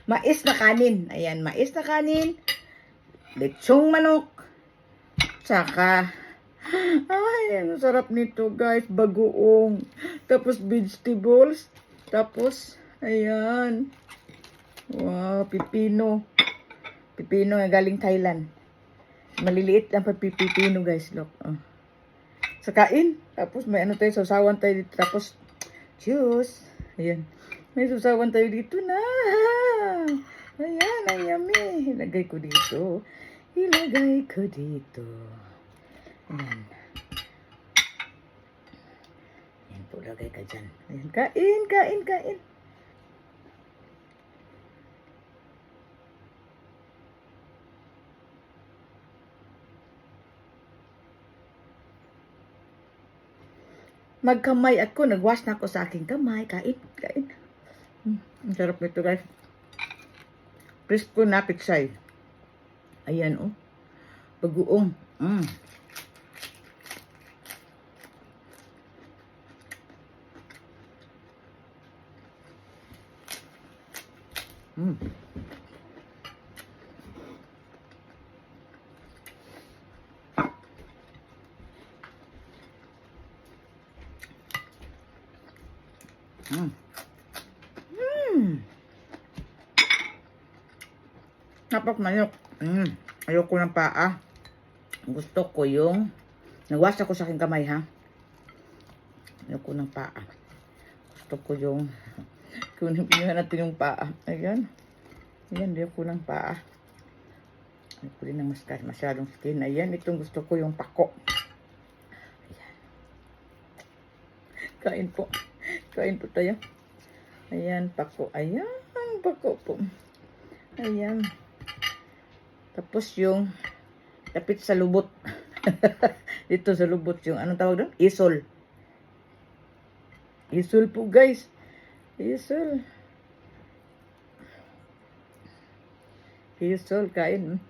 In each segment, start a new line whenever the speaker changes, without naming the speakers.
Mais na kanin. Ayan, mais na kanin. Lechong manok. Tsaka, ay, ang sarap nito guys. Bagoong. Tapos vegetables. Tapos, ayan. Wow, pipino. Pipino na galing Thailand. Maliliit lang pa pipino guys. Look. Oh. Sa kain. Tapos may ano tayo, sausawan tayo dito. Tapos, juice. Ayan. May sausawan tayo dito na. Ayan, ang yummy. Ilagay ko dito. Ilagay ko dito. Ayan. Ayan po, lagay ka dyan. Ayan, kain, kain, kain. Magkamay ako. Nagwash na ako sa aking kamay. Kain, kain. Ang sarap nito guys. Crispy na pitsay. Ayan oh. Bagoong. Napak manok. Ayoko ng paa. Gusto ko yung nagwash ako sa aking kamay ha. Ayoko ng paa. Gusto ko yung kunin natin yung paa. Ayan. Ayan, ayoko ng paa. Ayoko din ng masyadong skin. Ayan, itong gusto ko yung pako. Ayan. Kain po. Kain po tayo. Ayan, pako. Ayan, pako po. Ayan. Tapos yung tapit sa lubot. Dito sa lubot yung anong tawag doon? Isol. Isol po guys. Isol. Isol kain.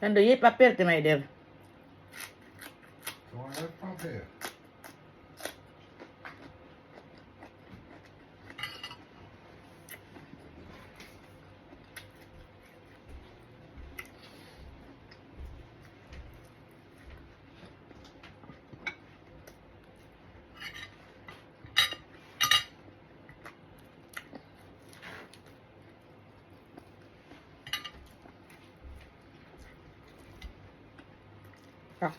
Kan du ge papper till mig där?
Papi.
Ah.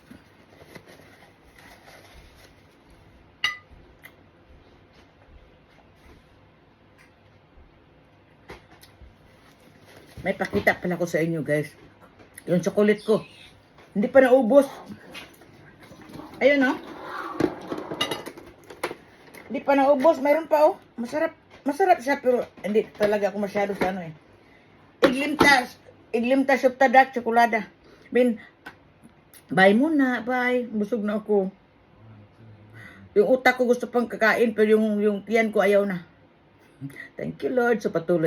May pakita pala ko sa inyo, guys. Yung chocolate ko. Hindi pa naubos. Ayun, oh. Hindi pa naubos. Mayroon pa, oh. Masarap. Masarap siya, pero hindi talaga ako masyado sa ano, eh. Iglimta, syuptadak, tsokolada. Bye muna, bye. Busog na ako. Yung utak ko gusto pang kakain, pero yung tiyan ko ayaw na. Thank you, Lord. So, patuloy.